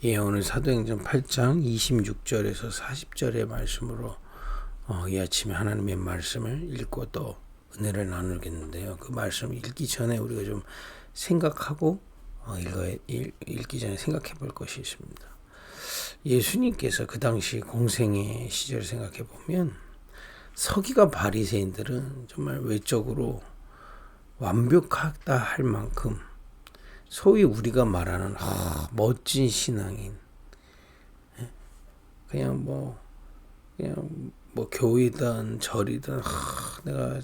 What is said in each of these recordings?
예, 오늘 사도행전 8장 26절에서 40절의 말씀으로 이 아침에 하나님의 말씀을 읽고 또 은혜를 나누겠는데요. 그 말씀 읽기 전에 우리가 좀 생각하고 읽기 전에 생각해 볼 것이 있습니다. 예수님께서 그 당시 공생의 시절을 생각해 보면 서기관 바리새인들은 정말 외적으로 완벽하다 할 만큼 소위 우리가 말하는 멋진 신앙인, 그냥 뭐 교회든 절이든 내가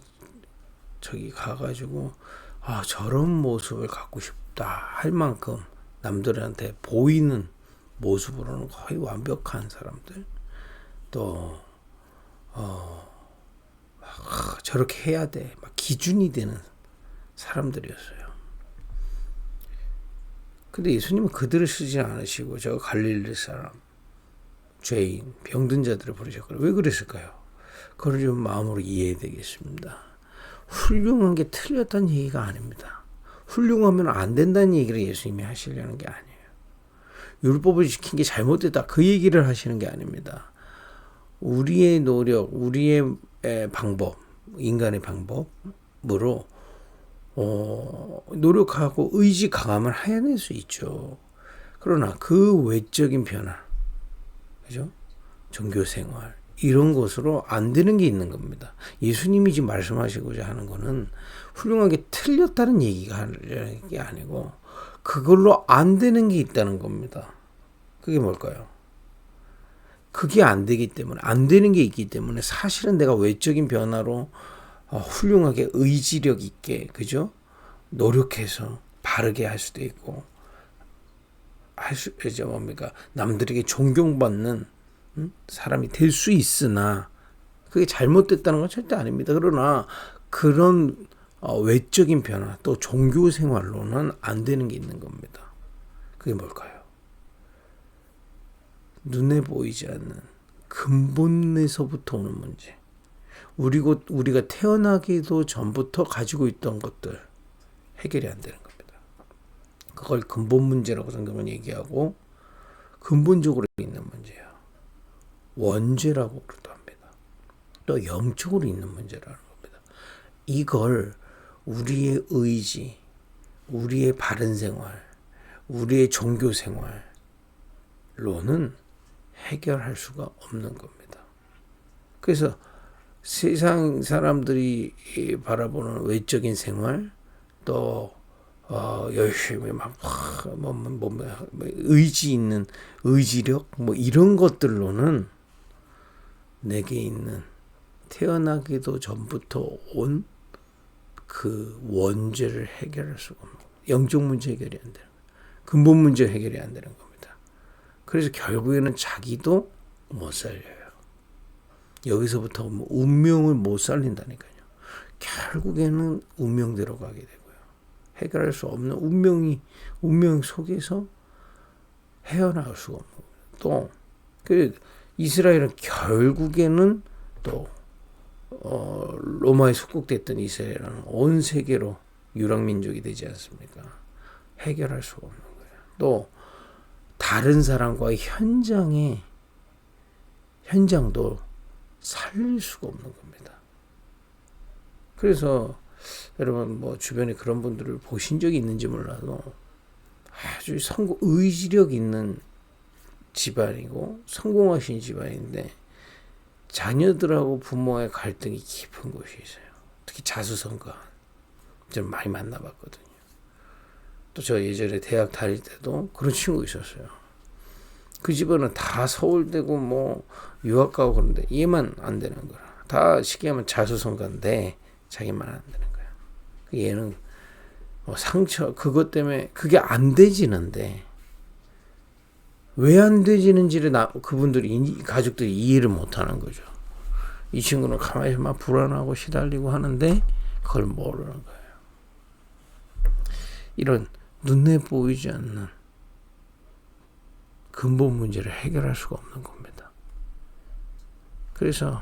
저기 가가지고 저런 모습을 갖고 싶다 할 만큼 남들한테 보이는 모습으로는 거의 완벽한 사람들, 또 저렇게 해야 돼 막 기준이 되는 사람들이었어요. 근데 예수님은 그들을 쓰지 않으시고 저 갈릴리 사람, 죄인, 병든 자들을 부르셨거든요. 왜 그랬을까요? 그걸 좀 마음으로 이해해야 되겠습니다. 훌륭한 게 틀렸다는 얘기가 아닙니다. 훌륭하면 안 된다는 얘기를 예수님이 하시려는 게 아니에요. 율법을 지킨 게 잘못됐다 그 얘기를 하시는 게 아닙니다. 우리의 노력, 우리의 방법, 인간의 방법으로 노력하고 의지 강함을 해낼 수 있죠. 그러나 그 외적인 변화, 그죠? 종교 생활 이런 것으로 안 되는 게 있는 겁니다. 예수님이 지금 말씀하시고자 하는 거는 훌륭하게 틀렸다는 얘기가 게 아니고 그걸로 안 되는 게 있다는 겁니다. 그게 뭘까요? 그게 안 되기 때문에, 안 되는 게 있기 때문에 사실은 내가 외적인 변화로 훌륭하게 의지력 있게, 그죠? 노력해서 바르게 할 수도 있고, 남들에게 존경받는 사람이 될 수 있으나, 그게 잘못됐다는 건 절대 아닙니다. 그러나, 그런 외적인 변화, 또 종교 생활로는 안 되는 게 있는 겁니다. 그게 뭘까요? 눈에 보이지 않는 근본에서부터 오는 문제. 우리가 태어나기도 전부터 가지고 있던 것들 해결이 안 되는 겁니다. 그걸 근본 문제라고 성경은 얘기하고 근본적으로 있는 문제예요. 원죄라고 그러기도 합니다. 또 영적으로 있는 문제라는 겁니다. 이걸 우리의 의지, 우리의 바른 생활, 우리의 종교 생활로는 해결할 수가 없는 겁니다. 그래서 세상 사람들이 바라보는 외적인 생활, 또 열심히 의지 있는 의지력 이런 것들로는 내게 있는 태어나기도 전부터 온 그 원죄를 해결할 수가 없는 겁니다. 영적 문제 해결이 안 되는 거예요. 근본 문제 해결이 안 되는 겁니다. 그래서 결국에는 자기도 못 살려요. 여기서부터 운명을 못 살린다니까요. 결국에는 운명대로 가게 되고요. 해결할 수 없는 운명 속에서 헤어나올 수가 없는 거예요. 또 이스라엘은 결국에는 또 로마에 속국됐던 이스라엘은 온 세계로 유랑민족이 되지 않습니까? 해결할 수가 없는 거예요. 또 다른 사람과의 현장도 살릴 수가 없는 겁니다. 그래서 여러분 주변에 그런 분들을 보신 적이 있는지 몰라도 아주 의지력 있는 집안이고 성공하신 집안인데 자녀들하고 부모의 갈등이 깊은 곳이 있어요. 특히 자수성가 좀 많이 만나봤거든요. 또 저 예전에 대학 다닐 때도 그런 친구 있었어요. 그 집안은 다 서울대고 유학 가고 그런데 얘만 안 되는 거야. 다 쉽게 하면 자수성가인데 자기만 안 되는 거야. 얘는 상처 그것 때문에 그게 안 되지는데 왜 안 되지는지를 가족들이 이해를 못하는 거죠. 이 친구는 가만히 막 불안하고 시달리고 하는데 그걸 모르는 거예요. 이런 눈에 보이지 않는 근본 문제를 해결할 수가 없는 겁니다. 그래서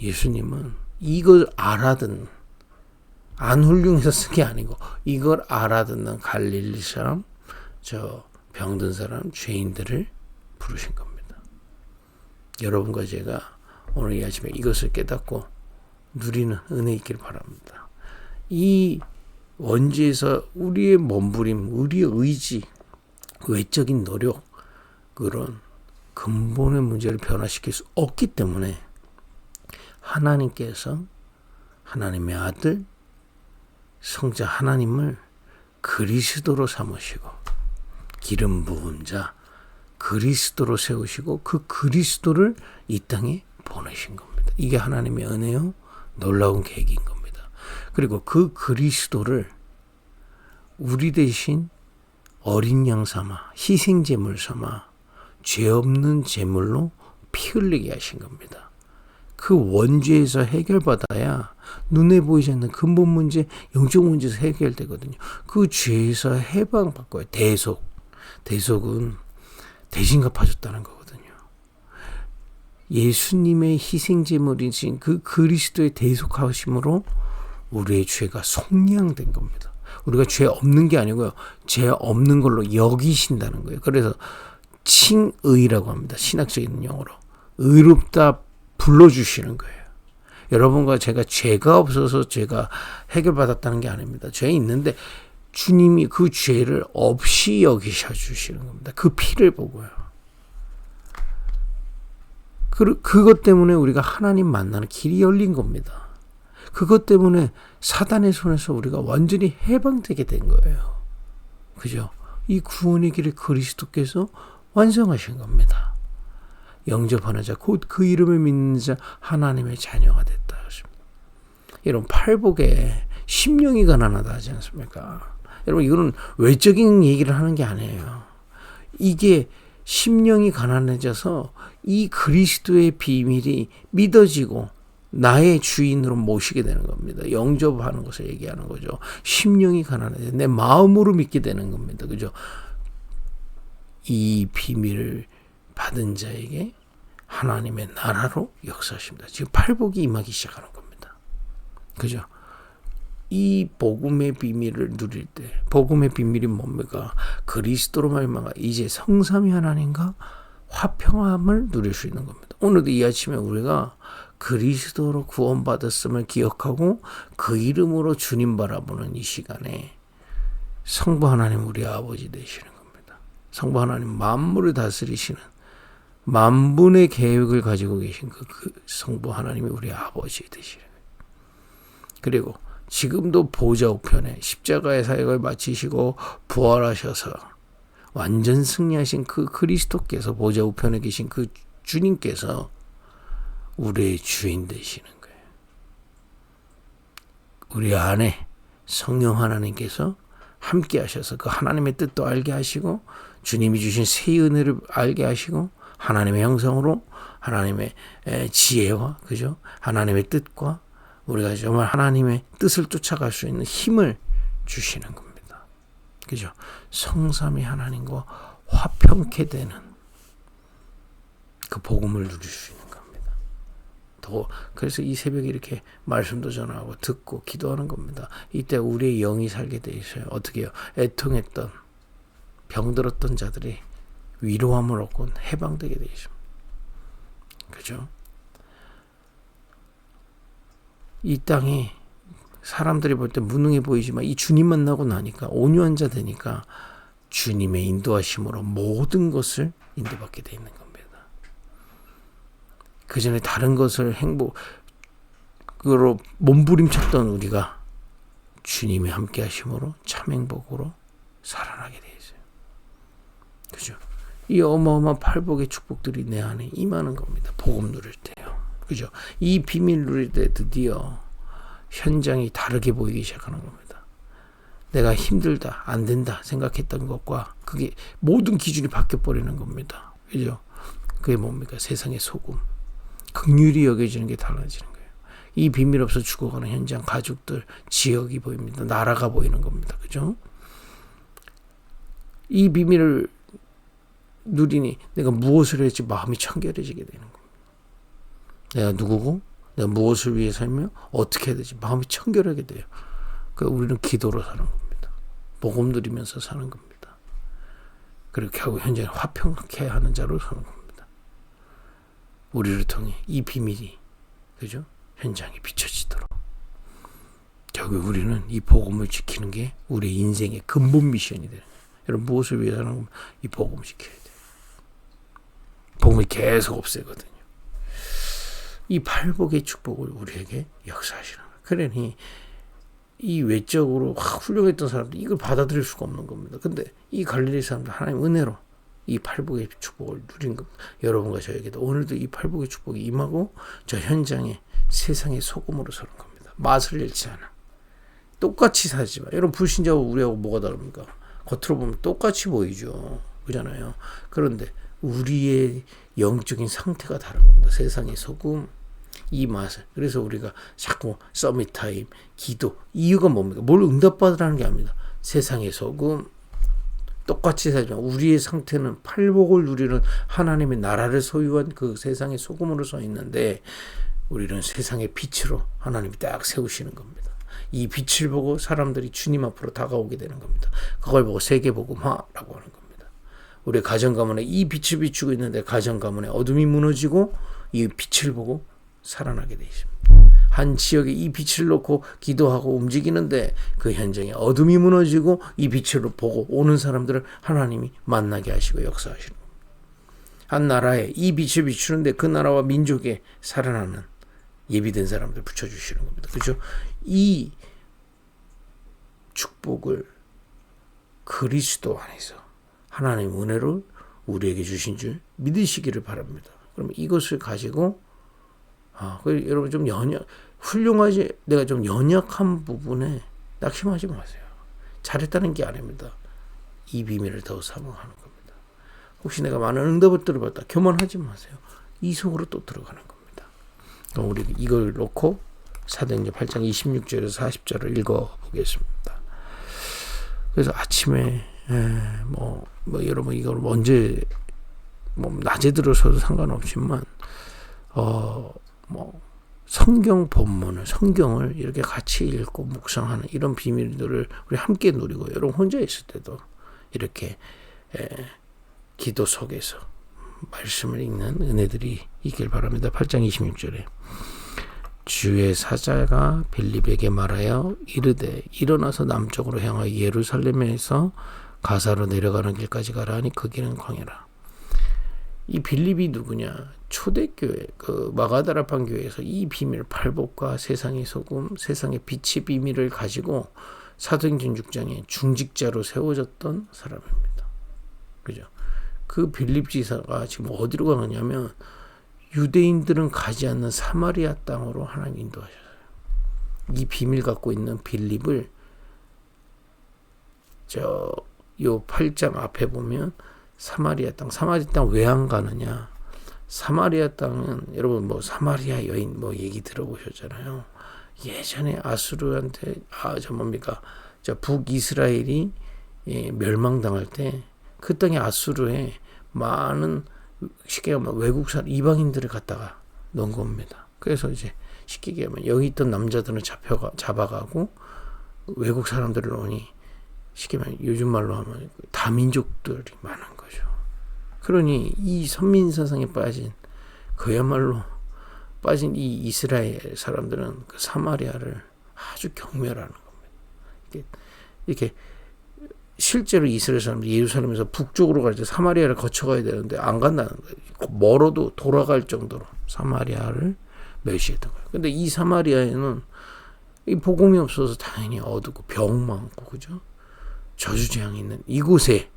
예수님은 이걸 알아듣는, 안 훌륭해서 쓴 게 아니고 이걸 알아듣는 갈릴리 사람, 저 병든 사람, 죄인들을 부르신 겁니다. 여러분과 제가 오늘 이 아침에 이것을 깨닫고 누리는 은혜 있길 바랍니다. 이 원죄에서 우리의 몸부림, 우리의 의지, 외적인 노력, 그런 근본의 문제를 변화시킬 수 없기 때문에 하나님께서 하나님의 아들 성자 하나님을 그리스도로 삼으시고 기름 부은 자 그리스도로 세우시고 그 그리스도를 이 땅에 보내신 겁니다. 이게 하나님의 은혜요 놀라운 계획인 겁니다. 그리고 그 그리스도를 우리 대신 어린 양 삼아 희생제물 삼아 죄 없는 제물로 피 흘리게 하신 겁니다. 그 원죄에서 해결받아야 눈에 보이지 않는 근본 문제, 영적 문제에서 해결되거든요. 그 죄에서 해방받고요. 대속은 대신 갚아줬다는 거거든요. 예수님의 희생제물이신 그 그리스도의 대속하심으로 우리의 죄가 속량된 겁니다. 우리가 죄 없는 게 아니고요. 죄 없는 걸로 여기신다는 거예요. 그래서 칭의라고 합니다. 신학적인 용어로. 의롭다 불러주시는 거예요. 여러분과 제가 죄가 없어서 죄가 해결받았다는 게 아닙니다. 죄 있는데 주님이 그 죄를 없이 여기셔 주시는 겁니다. 그 피를 보고요. 그것 때문에 우리가 하나님 만나는 길이 열린 겁니다. 그것 때문에 사단의 손에서 우리가 완전히 해방되게 된 거예요. 그죠? 이 구원의 길을 그리스도께서 완성하신 겁니다. 영접하는 자, 곧 그 이름을 믿는 자 하나님의 자녀가 됐다. 여러분 팔복에 심령이 가난하다 하지 않습니까? 여러분 이거는 외적인 얘기를 하는 게 아니에요. 이게 심령이 가난해져서 이 그리스도의 비밀이 믿어지고 나의 주인으로 모시게 되는 겁니다. 영접하는 것을 얘기하는 거죠. 심령이 가난해져 내 마음으로 믿게 되는 겁니다. 그죠? 이 비밀을 받은 자에게 하나님의 나라로 역사하십니다. 지금 팔복이 임하기 시작하는 겁니다. 그죠? 이 복음의 비밀을 누릴 때 복음의 비밀이 뭡니까? 그리스도로 말미암아 이제 성삼위 하나님과 화평함을 누릴 수 있는 겁니다. 오늘도 이 아침에 우리가 그리스도로 구원받았음을 기억하고 그 이름으로 주님 바라보는 이 시간에 성부 하나님 우리 아버지 되시는 겁니다. 성부 하나님 만물을 다스리시는 만분의 계획을 가지고 계신 그 성부 하나님이 우리 아버지 되시는 거예요. 그리고 지금도 보좌 우편에 십자가의 사역을 마치시고 부활하셔서 완전 승리하신 그 그리스도께서 보좌 우편에 계신 그 주님께서 우리의 주인 되시는 거예요. 우리 안에 성령 하나님께서 함께 하셔서 그 하나님의 뜻도 알게 하시고 주님이 주신 새 은혜를 알게 하시고 하나님의 형상으로 하나님의 지혜와 그죠? 하나님의 뜻과 우리가 정말 하나님의 뜻을 쫓아갈 수 있는 힘을 주시는 겁니다. 그죠? 성삼위 하나님과 화평케 되는 그 복음을 누릴 수 있는 겁니다. 그래서 이 새벽에 이렇게 말씀도 전하고 듣고 기도하는 겁니다. 이때 우리의 영이 살게 돼 있어요. 어떻게 해요? 애통했던 병들었던 자들이 위로함을 얻고 해방되게 되어 있습니다. 그죠? 이 땅이 사람들이 볼 때 무능해 보이지만 이 주님 만나고 나니까 온유한 자 되니까 주님의 인도하심으로 모든 것을 인도받게 되어 있는 겁니다. 그 전에 다른 것을 행복으로 몸부림쳤던 우리가 주님의 함께 하심으로 참 행복으로 살아나게 되어 있어요. 그죠? 이 어마어마한 팔복의 축복들이 내 안에 임하는 겁니다. 복음 누릴 때요. 그죠? 이 비밀 누릴 때 드디어 현장이 다르게 보이기 시작하는 겁니다. 내가 힘들다, 안 된다 생각했던 것과 그게 모든 기준이 바뀌어버리는 겁니다. 그죠? 그게 뭡니까? 세상의 소금. 긍휼히 여겨지는 게 달라지는 거예요. 이 비밀 없어 죽어가는 현장, 가족들, 지역이 보입니다. 나라가 보이는 겁니다. 그죠? 이 비밀을 누리니 내가 무엇을 할지 마음이 청결해지게 되는 겁니다. 내가 누구고 내가 무엇을 위해 살며 어떻게 해야 되지 마음이 청결하게 돼요. 그러니까 우리는 기도로 사는 겁니다. 복음 누리면서 사는 겁니다. 그렇게 하고 현장을 화평케 하는 자로 서는 겁니다. 우리를 통해 이 비밀이 그죠? 현장에 비춰지도록. 결국 우리는 이 복음을 지키는 게 우리 인생의 근본 미션이 돼요. 여러분 무엇을 위해서 하는 겁니까? 이 복음을 지켜야 돼요. 복음이 계속 없애거든요. 이 팔복의 축복을 우리에게 역사하시는 거예요. 그러니 이 외적으로 훌륭했던 사람들 이걸 받아들일 수가 없는 겁니다. 근데 이 갈릴리 사람들 하나님 은혜로 이 팔복의 축복을 누린 겁니다. 여러분과 저에게도 오늘도 이 팔복의 축복이 임하고 저 현장에 세상의 소금으로 서는 겁니다. 맛을 잃지 않아. 똑같이 사지만 여러분 불신자하고 우리하고 뭐가 다릅니까? 겉으로 보면 똑같이 보이죠. 그렇잖아요. 그런데 우리의 영적인 상태가 다른 겁니다. 세상의 소금 이 맛을. 그래서 우리가 자꾸 서밋 타임, 기도 이유가 뭡니까? 뭘 응답받으라는 게 아닙니다. 세상의 소금 똑같이 살지만 우리의 상태는 팔복을 누리는 하나님의 나라를 소유한 그 세상의 소금으로 서 있는데 우리는 세상의 빛으로 하나님이 딱 세우시는 겁니다. 이 빛을 보고 사람들이 주님 앞으로 다가오게 되는 겁니다. 그걸 보고 세계복음화라고 하는 겁니다. 우리 가정 가문에 이 빛을 비추고 있는데 가정 가문에 어둠이 무너지고 이 빛을 보고 살아나게 되어 있습니다. 한 지역에 이 빛을 놓고 기도하고 움직이는데 그 현장에 어둠이 무너지고 이 빛을 보고 오는 사람들을 하나님이 만나게 하시고 역사하시는 겁니다. 한 나라에 이 빛을 비추는데 그 나라와 민족에 살아나는 예비된 사람들 붙여주시는 겁니다. 그렇죠? 이 축복을 그리스도 안에서 하나님 은혜로 우리에게 주신 줄 믿으시기를 바랍니다. 그럼 이것을 가지고 여러분 좀 훌륭하지 내가 좀 연약한 부분에 낙심하지 마세요. 잘했다는 게 아닙니다. 이 비밀을 더 사모하는 겁니다. 혹시 내가 많은 응답을 들어봤다 교만하지 마세요. 이 속으로 또 들어가는 겁니다. 그럼 우리 이걸 놓고 사도행전 8장 26절에서 40절을 읽어보겠습니다. 그래서 아침에 여러분 이걸 언제 낮에 들어서도 상관없지만 성경 본문을 성경을 이렇게 같이 읽고 묵상하는 이런 비밀들을 우리 함께 누리고 여러분 혼자 있을 때도 이렇게 기도 속에서 말씀을 읽는 은혜들이 있길 바랍니다. 8장 26절에 주의 사자가 빌립에게 말하여 이르되 일어나서 남쪽으로 향하여 예루살렘에서 가사로 내려가는 길까지 가라 하니 그 길은 광야라. 이 빌립이 누구냐? 초대교회 그 마가다라판 교회에서 이 비밀 팔복과 세상의 소금 세상의 빛의 비밀을 가지고 사도행전 6장에 중직자로 세워졌던 사람입니다. 그죠? 그 빌립 지사가 지금 어디로 가느냐면 유대인들은 가지 않는 사마리아 땅으로 하나님 인도하셨어요. 이 비밀 갖고 있는 빌립을 요 8장 앞에 보면 사마리아 땅 왜 안 가느냐? 사마리아 땅은 여러분 사마리아 여인 얘기 들어보셨잖아요. 예전에 아수르한테 북이스라엘이 멸망당할 때 그 땅에 아수르에 많은 쉽게 하면 외국 사람 이방인들을 갖다가 넣은 겁니다. 그래서 이제 쉽게 얘기하면 여기 있던 남자들은 잡아가고 외국 사람들을 넣으니 쉽게 말하면 요즘 말로 하면 다민족들이 많은 거죠. 그러니 이 선민사상에 그야말로 빠진 이 이스라엘 사람들은 그 사마리아를 아주 경멸하는 겁니다. 이렇게 실제로 이스라엘 사람들이 예루살렘에서 북쪽으로 갈 때 사마리아를 거쳐가야 되는데 안 간다는 거예요. 멀어도 돌아갈 정도로 사마리아를 멸시했던 거예요. 근데 이 사마리아에는 이 복음이 없어서 당연히 어둡고 병 많고 그죠? 저주재앙이 있는 이곳에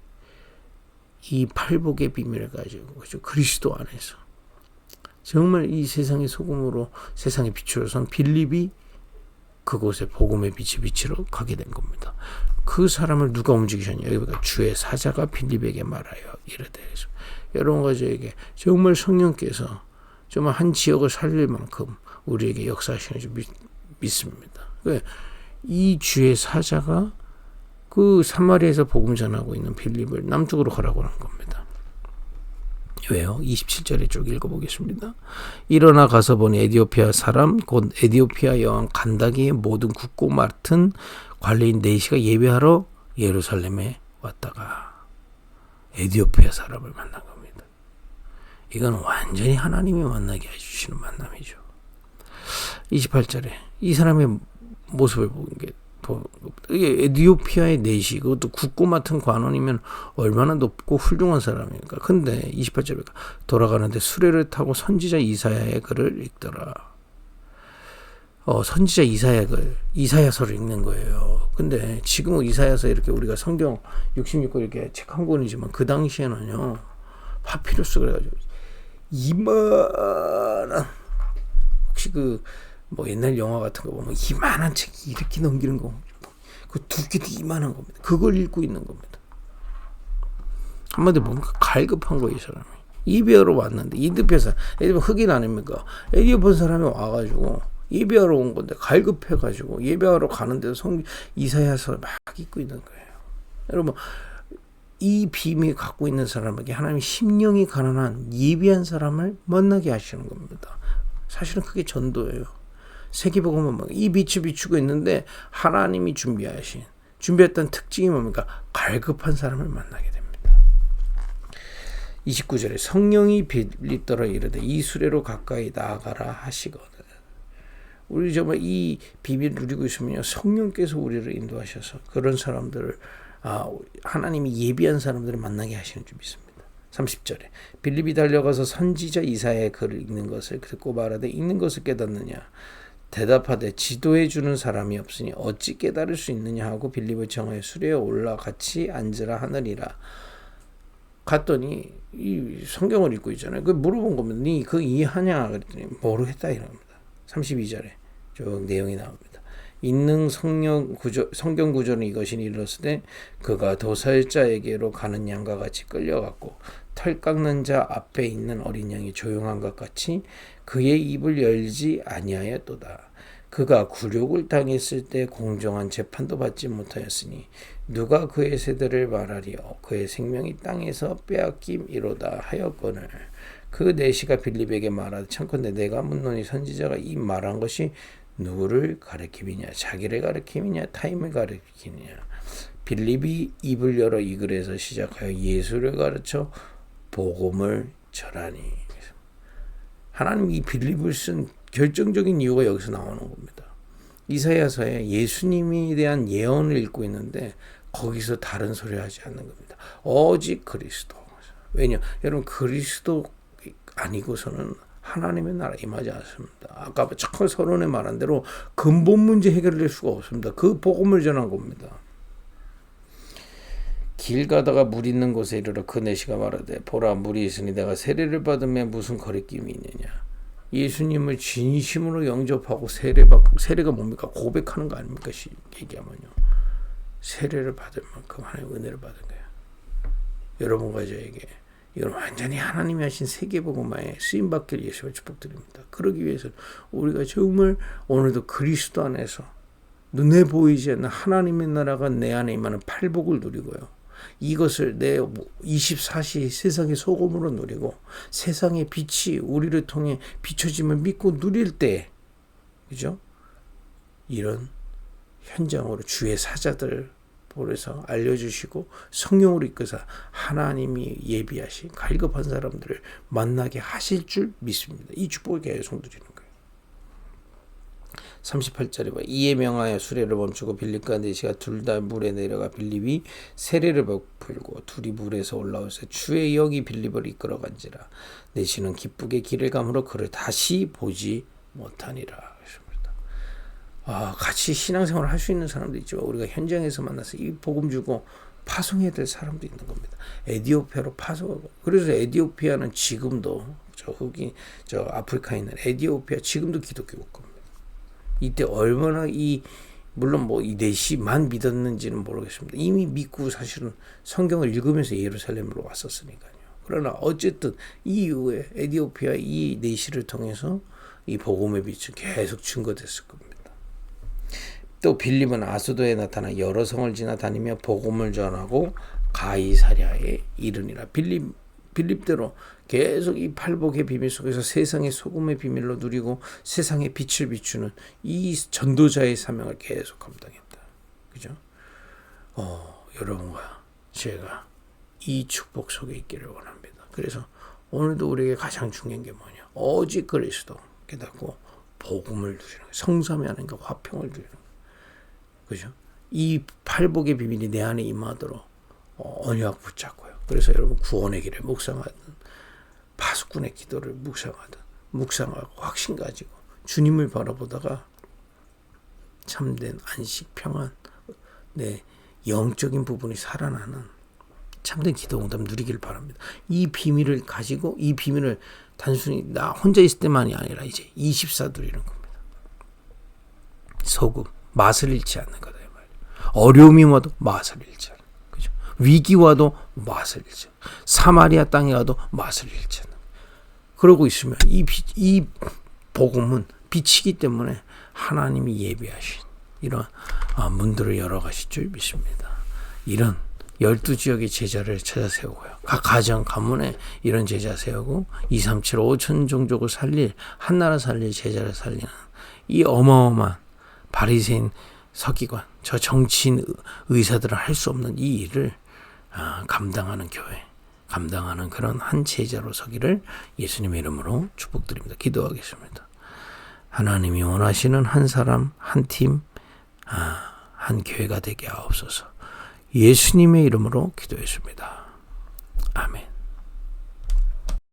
이 팔복의 비밀을 가지고 그죠? 그리스도 안에서 정말 이 세상의 소금으로 세상의 빛으로 선 빌립이 그곳에 복음의 빛이 비치러 가게 된 겁니다. 그 사람을 누가 움직이셨냐? 여기가 주의 사자가 빌립에게 말하여 이르되. 여러분과 저에게 정말 성령께서 정말 한 지역을 살릴 만큼 우리에게 역사하시는 줄 믿습니다. 이 주의 사자가 그 사마리아에서 복음 전하고 있는 빌립을 남쪽으로 가라고 하는 겁니다. 왜요? 27절에 쭉 읽어보겠습니다. 일어나 가서 보니 에디오피아 사람 곧 에디오피아 여왕 간다기의 모든 굳고 맡은 관리인 네시가 예배하러 예루살렘에 왔다가 에디오피아 사람을 만난 겁니다. 이건 완전히 하나님이 만나게 해주시는 만남이죠. 28절에 이 사람의 모습을 보는 게 이게 에디오피아의 내시, 그것도 국고 맡은 관원이면 얼마나 높고 훌륭한 사람입니까? 근데 28절에 돌아가는데 수레를 타고 선지자 이사야의 글을 읽더라. 선지자 이사야서를 읽는 거예요. 근데 지금은 이사야서 이렇게 우리가 성경 66권 이렇게 책 한 권이지만 그 당시에는요, 파피루스 그래가지고 이만한, 혹시 뭐 옛날 영화 같은 거 보면 이만한 책이 이렇게 넘기는 거, 그 두께도 이만한 겁니다. 그걸 읽고 있는 겁니다. 한마디로 뭔가 갈급한 거예요, 이 사람이. 이베아로 왔는데, 에디오피아 흑인 아닙니까? 에디오피아 사람이 와가지고 예배하러 온 건데 갈급해가지고 예배하러 가는데도 이사야서를 막 읽고 있는 거예요. 여러분, 이 비밀 갖고 있는 사람에게 하나님이 심령이 가난한 예비한 사람을 만나게 하시는 겁니다. 사실은 그게 전도예요. 세계복음은 이 빛이 비추고 있는데 하나님이 준비했던 특징이 뭡니까? 갈급한 사람을 만나게 됩니다. 29절에 성령이 빌립더러 이르되 이 수레로 가까이 나아가라 하시거든. 우리 정말 이 비밀을 누리고 있으면요, 성령께서 우리를 인도하셔서 그런 사람들을 하나님이 예비한 사람들을 만나게 하시는 줄 믿습니다. 30절에 빌립이 달려가서 선지자 이사야의 글을 읽는 것을 듣고 말하되 읽는 것을 깨닫느냐 대답하되 지도해 주는 사람이 없으니 어찌 깨달을 수 있느냐 하고 빌립을 청하여 수레에 올라 같이 앉으라 하느니라. 갔더니 이 성경을 읽고 있잖아요. 그 물어본 겁니다. 니 그거 이해하냐 그랬더니 모르겠다 이럽니다. 32절에 쭉 내용이 나옵니다. 있는 성경 구조는 이것이니 이르렀으되 그가 도살자에게로 가는 양과 같이 끌려갔고 털 깎는 자 앞에 있는 어린 양이 조용한 것 같이 그의 입을 열지 아니하였도다. 그가 굴욕을 당했을 때 공정한 재판도 받지 못하였으니 누가 그의 세대를 말하리요 그의 생명이 땅에서 빼앗김이로다 하였거늘 그 내시가 빌립에게 말하되 청컨대 내가 묻노니 선지자가 이 말한 것이 누구를 가리킴이냐 자기를 가리킴이냐 타임을 가리키느냐. 빌립이 입을 열어 이 글에서 시작하여 예수를 가르쳐 복음을 전하니. 하나님이 이 빌립을 쓴 결정적인 이유가 여기서 나오는 겁니다. 이사야서에 예수님에 대한 예언을 읽고 있는데 거기서 다른 소리 하지 않는 겁니다. 오직 그리스도. 왜냐? 여러분 그리스도 아니고서는 하나님의 나라 임하지 않습니다. 아까 첫 서론에 말한 대로 근본 문제 해결될 수가 없습니다. 그 복음을 전한 겁니다. 길 가다가 물 있는 곳에 이르러 그 내시가 말하되 보라 물이 있으니 내가 세례를 받으면 무슨 거리낌이 있느냐. 예수님을 진심으로 영접하고 세례가 뭡니까? 고백하는 거 아닙니까? 얘기하면요. 세례를 받을 만큼 하나님의 은혜를 받은 거예요. 여러분과 저에게 이건 완전히 하나님이 하신 세계복음화에 쓰임받길 예수님을 축복드립니다. 그러기 위해서 우리가 정말 오늘도 그리스도 안에서 눈에 보이지 않는 하나님의 나라가 내 안에 임하는 팔복을 누리고요. 이것을 내 24시 세상의 소금으로 누리고 세상의 빛이 우리를 통해 비춰짐을 믿고 누릴 때, 그죠? 이런 현장으로 주의 사자들 보내서 알려주시고 성령으로 이끌어서 하나님이 예비하신 갈급한 사람들을 만나게 하실 줄 믿습니다. 이 축복을 계속 누리는 거예요. 38절에 봐. 이에 명하여 수레를 멈추고 빌립과 내시가 둘 다 물에 내려가 빌립이 세례를 베풀고 둘이 물에서 올라오서 주의 영이 빌립을 이끌어간지라. 내시는 기쁘게 길을 가므로 그를 다시 보지 못하니라. 같이 신앙생활을 할 수 있는 사람도 있지만 우리가 현장에서 만나서 이 복음 주고 파송해야 될 사람도 있는 겁니다. 에디오피아로 파송하고. 그래서 에디오피아는 지금도 저 아프리카에 있는 에디오피아 지금도 기독교 국가입니다. 이때 얼마나 물론 뭐 이 내시만 믿었는지는 모르겠습니다. 이미 믿고 사실은 성경을 읽으면서 예루살렘으로 왔었으니까요. 그러나 어쨌든 이 이후에 에디오피아 이 내시를 통해서 이 복음의 빛은 계속 증거됐을 겁니다. 또 빌립은 아수도에 나타나 여러 성을 지나다니며 복음을 전하고 가이사랴에 이르니라. 빌립대로 계속 이 팔복의 비밀 속에서 세상의 소금의 비밀로 누리고 세상의 빛을 비추는 이 전도자의 사명을 계속 감당했다. 그죠? 여러분과 제가 이 축복 속에 있기를 원합니다. 그래서 오늘도 우리에게 가장 중요한 게 뭐냐? 오직 그리스도 깨닫고 복음을 누리는 거예요. 성삼위 하나님과 화평을 누리는 거예요. 그죠? 이 팔복의 비밀이 내 안에 임하도록 언약 붙잡고요. 그래서 여러분 구원의 길을 묵상하든 파수꾼의 기도를 묵상하고 확신 가지고 주님을 바라보다가 참된 안식, 평안, 내 영적인 부분이 살아나는 참된 기도 응답 누리기를 바랍니다. 이 비밀을 가지고 이 비밀을 단순히 나 혼자 있을 때만이 아니라 이제 24 누리는 겁니다. 소금, 맛을 잃지 않는 거다. 어려움이 와도 맛을 잃지 않는 거죠. 위기 와도 맛을 잃지 않는 거죠. 사마리아 땅에 가도 맛을 잃지 않는 거죠. 그러고 있으면 이 복음은 빛이기 때문에 하나님이 예비하신 이런 문들을 열어가실 줄 믿습니다. 이런 12지역의 제자를 찾아 세우고요. 각 가정 가문에 이런 제자 세우고 2, 3, 7, 5천 종족을 살릴 한나라 살릴 제자를 살리는 이 어마어마한 바리새인 서기관 저 정치인 의사들은 할 수 없는 이 일을 감당하는 교회 감당하는 그런 한 제자로 서기를 예수님의 이름으로 축복드립니다. 기도하겠습니다. 하나님이 원하시는 한 사람, 한 팀, 한 교회가 되게 하옵소서. 예수님의 이름으로 기도했습니다. 아멘.